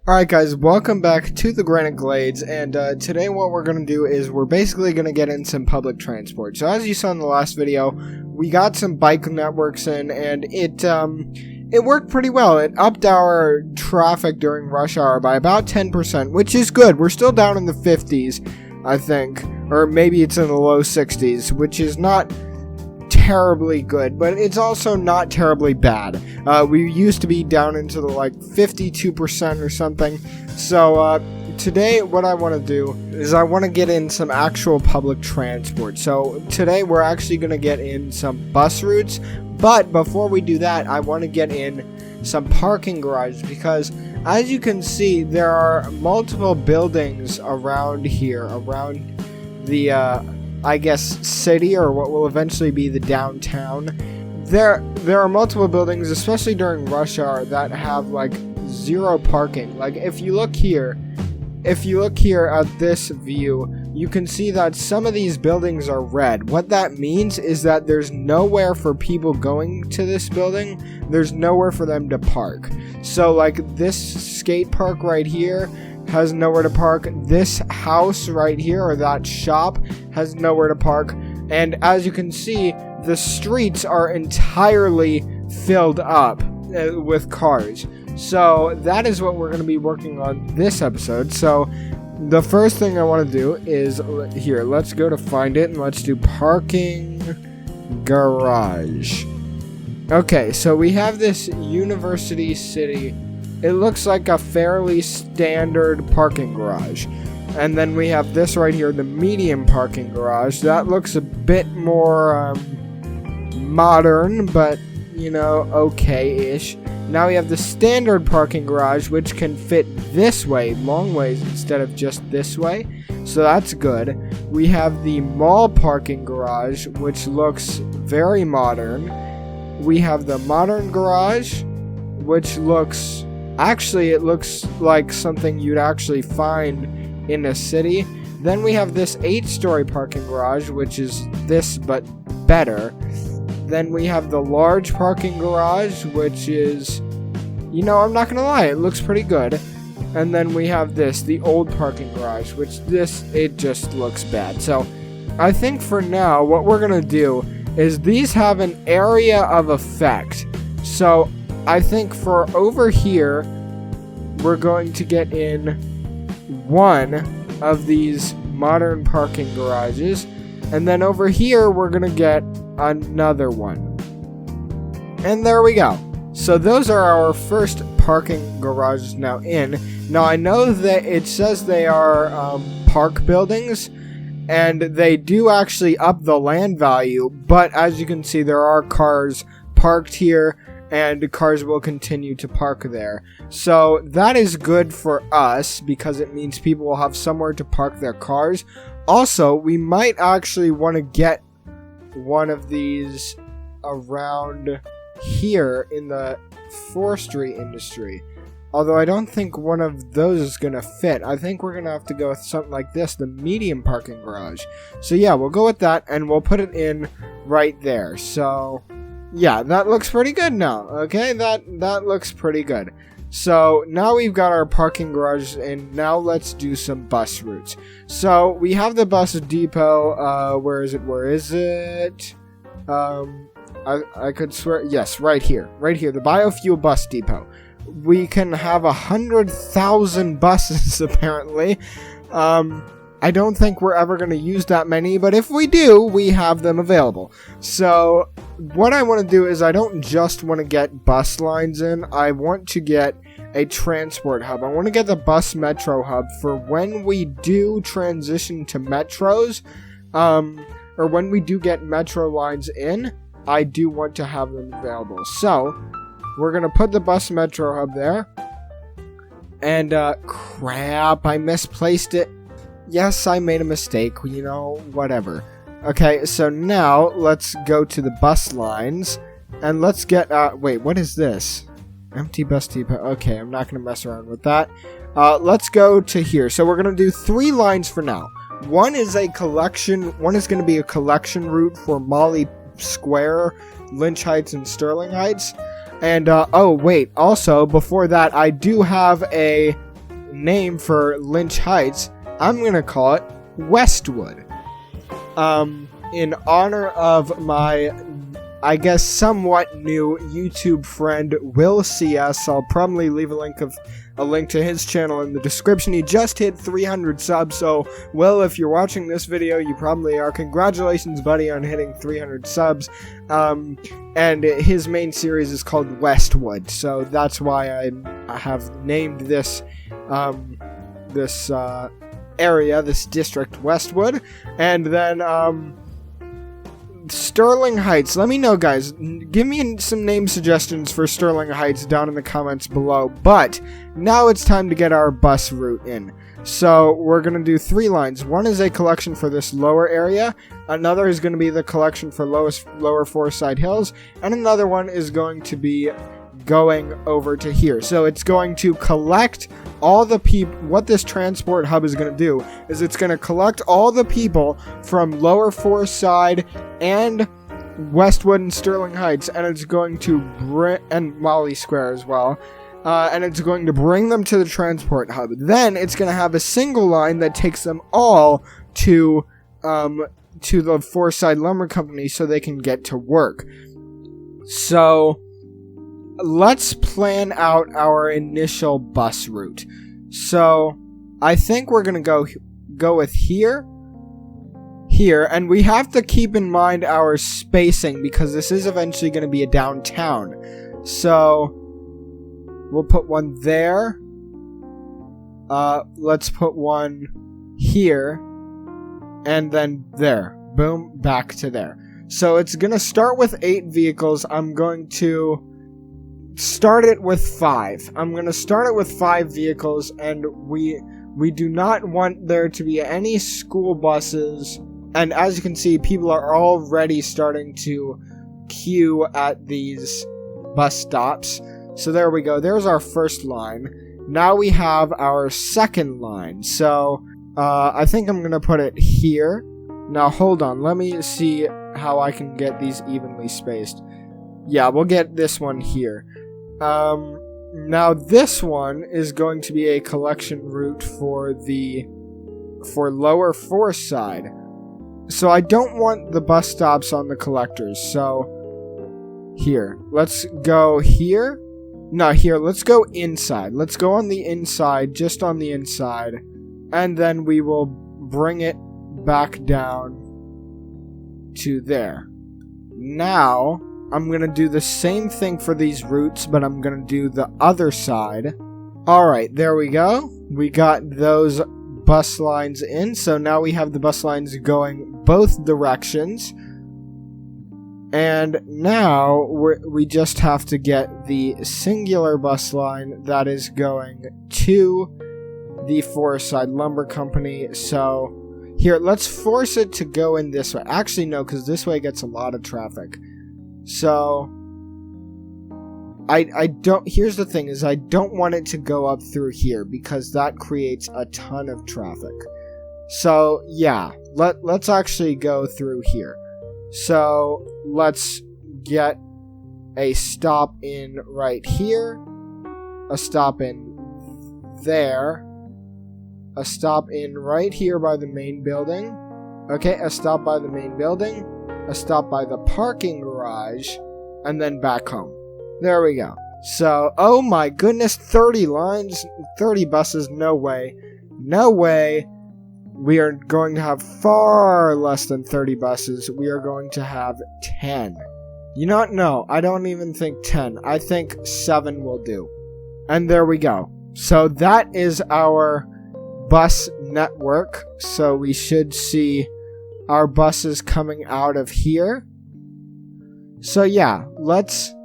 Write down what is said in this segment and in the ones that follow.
Alright guys, welcome back to the Granite Glades, and today what we're going to do is we're basically going to get in some public transport. So as you saw in the last video, we got some bike networks in, and it worked pretty well. It upped our traffic during rush hour by about 10%, which is good. We're still down in the 50s, I think, or maybe it's in the low 60s, which is not terribly good, but it's also not terribly bad. We used to be down into the 52% or something. So today what I want to do is I want to get in some actual public transport. So today we're actually going to get in some bus routes, but before we do that, I want to get in some parking garages, because as you can see, there are multiple buildings around here, around the I guess city, or what will eventually be the downtown. There are multiple buildings, especially during rush hour, that have zero parking. If you look here at this view, you can see that some of these buildings are red. What that means is that there's nowhere for people going to this building. There's nowhere for them to park. So this skate park right here has nowhere to park. This house right here, or that shop, has nowhere to park. And as you can see, the streets are entirely filled up with cars. So that is what we're going to be working on this episode. So the first thing I want to do is, here, let's go to find it, and let's do parking garage. Okay, so we have this University City. It looks like a fairly standard parking garage. And then we have this right here, the medium parking garage. That looks a bit more modern, but, okay-ish. Now we have the standard parking garage, which can fit this way, long ways, instead of just this way. So that's good. We have the mall parking garage, which looks very modern. We have the modern garage, which looks... Actually, it looks like something you'd actually find in a city. Then we have this 8-story parking garage, which is this but better. Then we have the large parking garage, which is, I'm not gonna lie, it looks pretty good. And then we have this, the old parking garage, which it just looks bad. So I think for now, what we're gonna do is these have an area of effect. So I think for over here, we're going to get in one of these modern parking garages. And then over here, we're going to get another one. And there we go. So those are our first parking garages now in. Now I know that it says they are park buildings, and they do actually up the land value. But as you can see, there are cars parked here, and cars will continue to park there. So that is good for us, because it means people will have somewhere to park their cars. Also, we might actually want to get one of these around here in the forestry industry. Although I don't think one of those is going to fit. I think we're going to have to go with something like this, the medium parking garage. So yeah, we'll go with that, and we'll put it in right there. So yeah, that looks pretty good now. Okay, that looks pretty good. So now we've got our parking garages, and now let's do some bus routes. So we have the bus depot. Where is it? I could swear, yes, right here, the biofuel bus depot. We can have 100,000 buses apparently. I don't think we're ever going to use that many, but if we do, we have them available. So what I want to do is I don't just want to get bus lines in. I want to get a transport hub. I want to get the bus metro hub for when we do transition to metros, or when we do get metro lines in, I do want to have them available. So we're going to put the bus metro hub there. And crap, I misplaced it. Yes, I made a mistake, whatever. Okay, so now let's go to the bus lines, and let's get, wait, what is this? Empty bus depot. Okay, I'm not going to mess around with that. Let's go to here. So we're going to do 3 lines for now. One is going to be a collection route for Molly Square, Lynch Heights, and Sterling Heights. And, oh, wait, also, before that, I do have a name for Lynch Heights, I'm gonna call it Westwood. In honor of my, I guess, somewhat new YouTube friend Will CS. I'll probably leave a link to his channel in the description. He just hit 300 subs, so Will, if you're watching this video, you probably are. Congratulations, buddy, on hitting 300 subs. And his main series is called Westwood, so that's why I have named this area, this district, Westwood. And then Sterling Heights. Let me know, guys. Give me some name suggestions for Sterling Heights down in the comments below. But now it's time to get our bus route in. So we're going to do 3 lines. One is a collection for this lower area. Another is going to be the collection for lower Forsyth Hills. And another one is going to be going over to here. So it's going to collect all the people. What this transport hub is going to do is it's going to collect all the people from lower Forsyth and Westwood and Sterling Heights, and it's going to and Molly Square as well. And it's going to bring them to the transport hub. Then it's going to have a single line that takes them all to the Forsyth Lumber Company so they can get to work. So let's plan out our initial bus route. So I think we're going to go with here, and we have to keep in mind our spacing because this is eventually going to be a downtown. So we'll put one there. Let's put one here, and then there. Boom, back to there. So it's going to start with 8 vehicles. I'm going to start it with 5. I'm going to start it with 5 vehicles, and we do not want there to be any school buses. And as you can see, people are already starting to queue at these bus stops. So there we go. There's our first line. Now we have our second line. So I think I'm going to put it here. Now hold on. Let me see how I can get these evenly spaced. Yeah, we'll get this one here. Now this one is going to be a collection route for lower Forsyth. So I don't want the bus stops on the collectors. So here, let's go here. No, here, let's go inside. Let's go on the inside, just on the inside. And then we will bring it back down to there. Now I'm going to do the same thing for these routes, but I'm going to do the other side. Alright, there we go. We got those bus lines in, so now we have the bus lines going both directions. And now we just have to get the singular bus line that is going to the Forsyth Lumber Company. So here, let's force it to go in this way. Actually, no, because this way gets a lot of traffic. So I don't, here's the thing, is I don't want it to go up through here because that creates a ton of traffic. So yeah, let's actually go through here. So let's get a stop in right here, a stop in there, a stop in right here by the main building, okay, a stop by the main building, a stop by the parking garage, and then back home. There we go. So, oh my goodness, 30 lines, 30 buses, no way. No way. We are going to have far less than 30 buses. We are going to have 10. You know what? No, I don't even think 10. I think 7 will do. And there we go. So that is our bus network. So we should see our buses coming out of here. So yeah, let's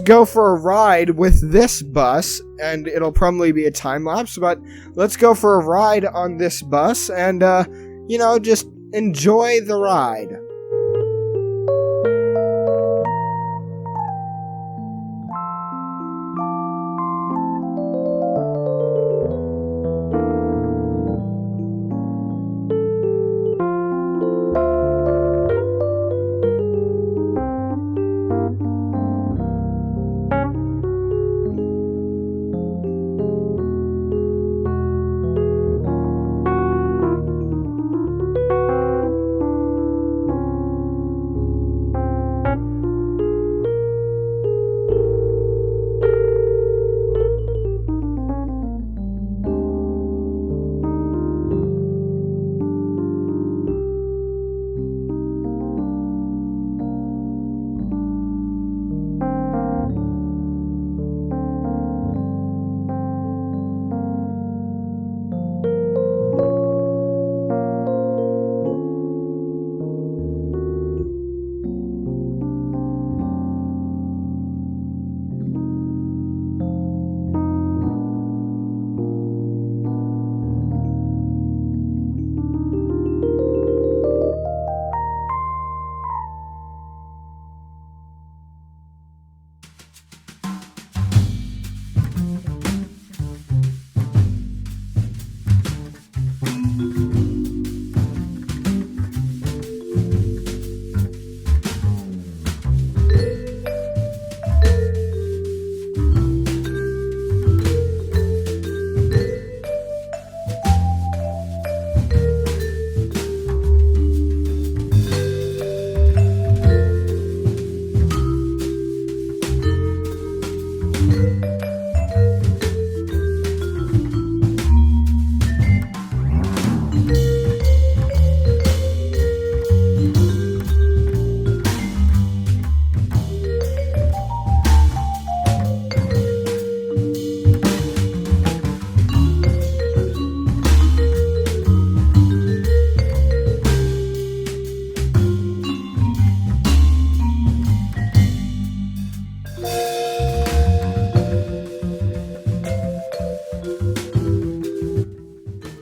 go for a ride with this bus, and it'll probably be a time lapse, but let's go for a ride on this bus and just enjoy the ride.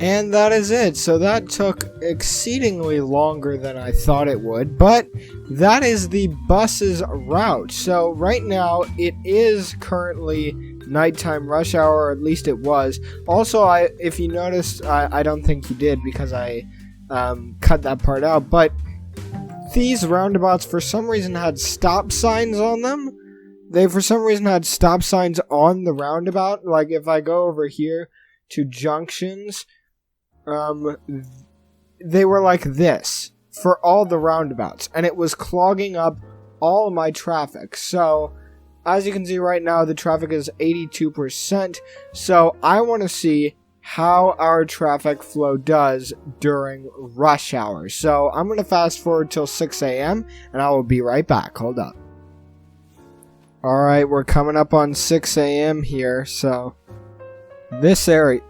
And that is it. So that took exceedingly longer than I thought it would, but that is the bus's route. So right now it is currently nighttime rush hour, or at least it was. Also, if you noticed, I don't think you did because I cut that part out, but these roundabouts for some reason had stop signs on them. They for some reason had stop signs on the roundabout. Like if I go over here to junctions, they were like this for all the roundabouts, and it was clogging up all my traffic. So as you can see right now, the traffic is 82%. So I want to see how our traffic flow does during rush hour. So I'm going to fast forward till 6 a.m. and I will be right back. Hold up. Alright, we're coming up on 6 a.m. here. So this area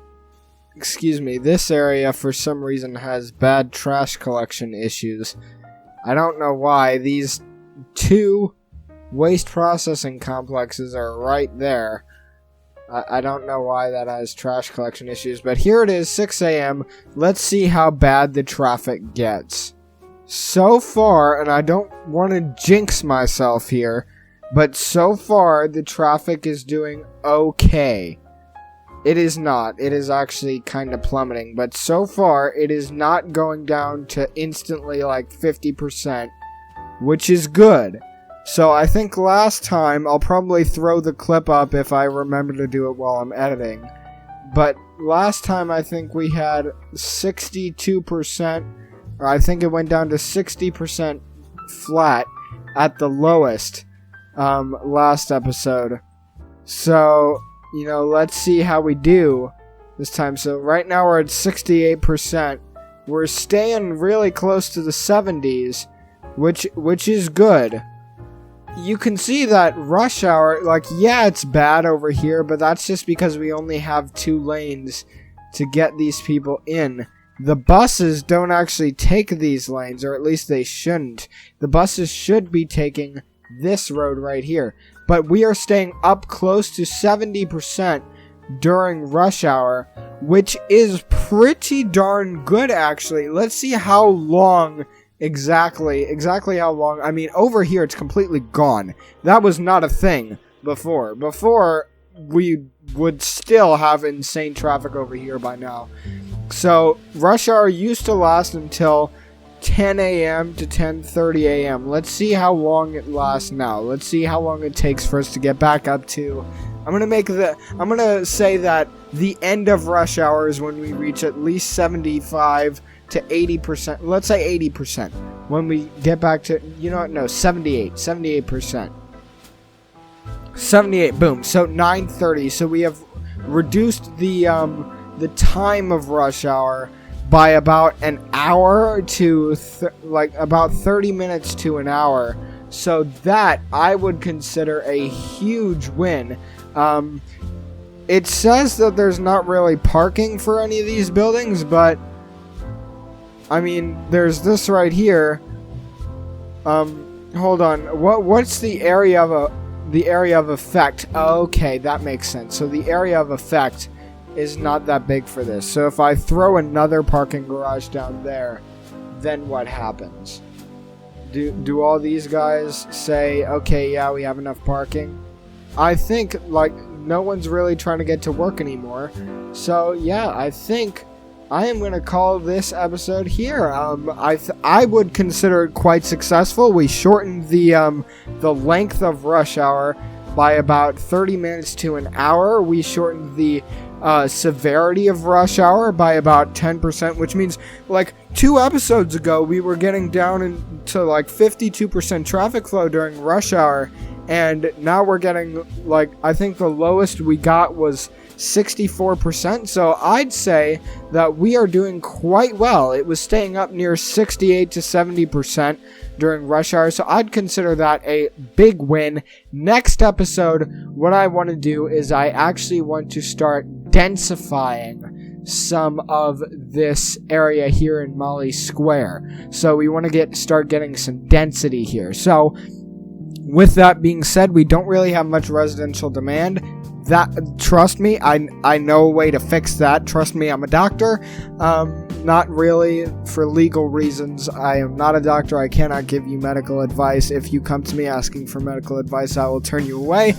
for some reason has bad trash collection issues. I don't know why. These two waste processing complexes are right there. I don't know why that has trash collection issues, but here it is, 6 a.m. Let's see how bad the traffic gets. So far, and I don't want to jinx myself here, but so far the traffic is doing okay. It is not. It is actually kind of plummeting, but so far it is not going down to instantly like 50%, which is good. So I think last time, I'll probably throw the clip up if I remember to do it while I'm editing, but last time I think we had 62%, or I think it went down to 60% flat at the lowest last episode. So, you know, let's see how we do this time. So right now we're at 68%. We're staying really close to the 70s, which is good. You can see that rush hour, like, yeah, it's bad over here, but that's just because we only have 2 lanes to get these people in. The buses don't actually take these lanes, or at least they shouldn't. The buses should be taking this road right here. But we are staying up close to 70% during rush hour, which is pretty darn good, actually. Let's see how long exactly how long. I mean, over here it's completely gone. That was not a thing before. Before, we would still have insane traffic over here by now. So rush hour used to last until 10 a.m. to 10:30 a.m. Let's see how long it lasts now. Let's see how long it takes for us to get back up to. I'm gonna say that the end of rush hour is when we reach at least 75 to 80%. Let's say 80%. When we get back to, you know what? No, 78%. 78. Boom. So 9:30. So we have reduced the time of rush hour by about an hour to like about 30 minutes to an hour. So that I would consider a huge win. It says that there's not really parking for any of these buildings, but I mean, there's this right here. Hold on. What's the area of effect? Okay, that makes sense. So the area of effect is not that big for this. So if I throw another parking garage down there, then what happens? Do all these guys say, okay, yeah, we have enough parking? I think, like, no one's really trying to get to work anymore. So, yeah, I think I am going to call this episode here. I would consider it quite successful. We shortened the length of rush hour by about 30 minutes to an hour. We shortened the severity of rush hour by about 10%, which means, like, 2 episodes ago, we were getting down into, like, 52% traffic flow during rush hour, and now we're getting, like, I think the lowest we got was 64%, so I'd say that we are doing quite well. It was staying up near 68 to 70% during rush hour, so I'd consider that a big win. Next episode, what I want to do is I actually want to start densifying some of this area here in Molly Square. So we want to start getting some density here. So With that being said, we don't really have much residential demand. Trust me, I know a way to fix that. Trust me, I'm a doctor. Not really for legal reasons. I am not a doctor. I cannot give you medical advice. If you come to me asking for medical advice, I will turn you away.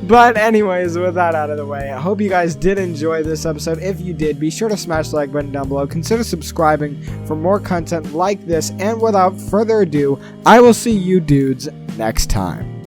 But anyways, with that out of the way, I hope you guys did enjoy this episode. If you did, be sure to smash the like button down below. Consider subscribing for more content like this. And without further ado, I will see you dudes next time.